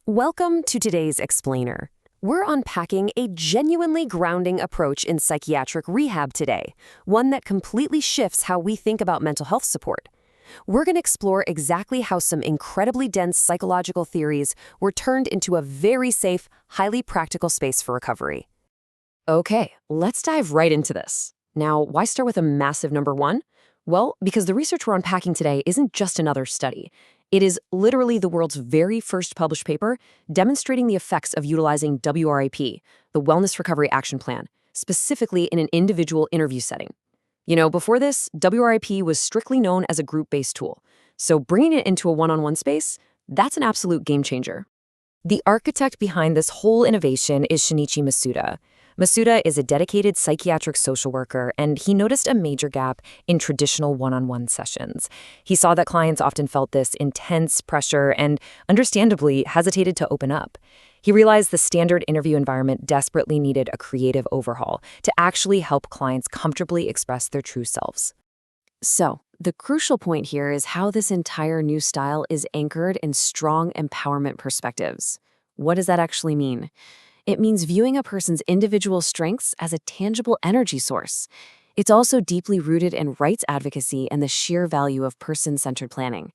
Welcome to today's Explainer. We're unpacking a genuinely grounding approach in psychiatric rehab today, one that completely shifts how we think about mental health support. We're going to explore exactly how some incredibly dense psychological theories were turned into a very safe, highly practical space for recovery. Okay, let's dive right into this. Now, why start with a massive number one? Well, because the research we're unpacking today isn't just another study. It is literally the world's very first published paper demonstrating the effects of utilizing WRAP, the Wellness Recovery Action Plan, specifically in an individual interview setting. Before this, WRAP was strictly known as a group-based tool. So bringing it into a one-on-one space, that's an absolute game changer. The architect behind this whole innovation is Shinichi Masuda. Masuda is a dedicated psychiatric social worker, and he noticed a major gap in traditional one-on-one sessions. He saw that clients often felt this intense pressure and, understandably, hesitated to open up. He realized the standard interview environment desperately needed a creative overhaul to actually help clients comfortably express their true selves. So, the crucial point here is how this entire new style is anchored in strong empowerment perspectives. What does that actually mean? It means viewing a person's individual strengths as a tangible energy source. It's also deeply rooted in rights advocacy and the sheer value of person-centered planning.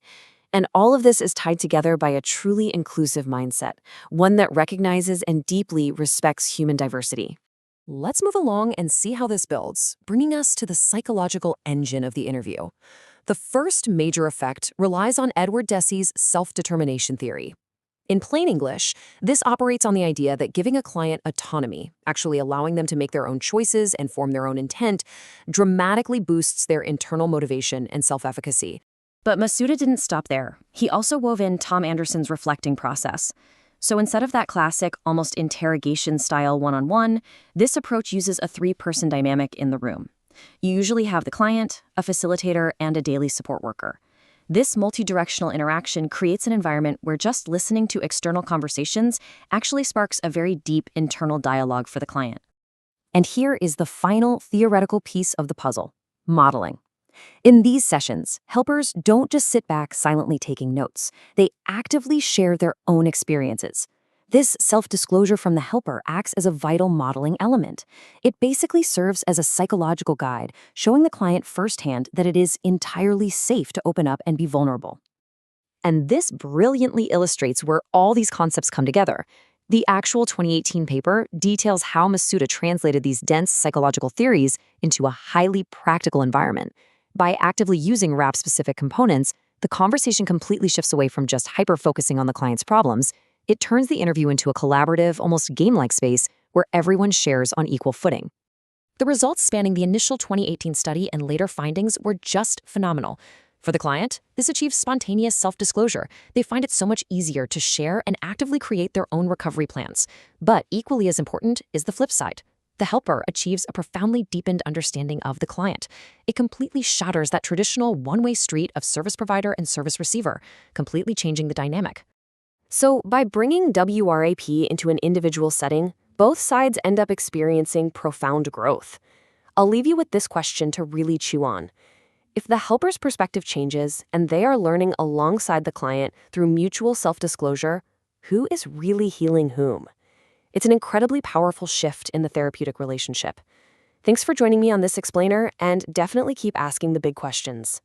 And all of this is tied together by a truly inclusive mindset, one that recognizes and deeply respects human diversity. Let's move along and see how this builds, bringing us to the psychological engine of the interview. The first major effect relies on Edward Deci's self-determination theory. In plain English, this operates on the idea that giving a client autonomy, actually allowing them to make their own choices and form their own intent, dramatically boosts their internal motivation and self-efficacy. But Masuda didn't stop there. He also wove in Tom Anderson's reflecting process. So instead of that classic, almost interrogation-style one-on-one, this approach uses a three-person dynamic in the room. You usually have the client, a facilitator, and a daily support worker. This multi-directional interaction creates an environment where just listening to external conversations actually sparks a very deep internal dialogue for the client. And here is the final theoretical piece of the puzzle: modeling. In these sessions, helpers don't just sit back silently taking notes. They actively share their own experiences. This self-disclosure from the helper acts as a vital modeling element. It basically serves as a psychological guide, showing the client firsthand that it is entirely safe to open up and be vulnerable. And this brilliantly illustrates where all these concepts come together. The actual 2018 paper details how Masuda translated these dense psychological theories into a highly practical environment. By actively using RAP-specific components, the conversation completely shifts away from just hyper-focusing on the client's problems. It turns the interview into a collaborative, almost game-like space where everyone shares on equal footing. The results spanning the initial 2018 study and later findings were just phenomenal. For the client, this achieves spontaneous self-disclosure. They find it so much easier to share and actively create their own recovery plans. But equally as important is the flip side. The helper achieves a profoundly deepened understanding of the client. It completely shatters that traditional one-way street of service provider and service receiver, completely changing the dynamic. So, by bringing WRAP into an individual setting, both sides end up experiencing profound growth. I'll leave you with this question to really chew on. If the helper's perspective changes and they are learning alongside the client through mutual self-disclosure, who is really healing whom? It's an incredibly powerful shift in the therapeutic relationship. Thanks for joining me on this explainer, and definitely keep asking the big questions.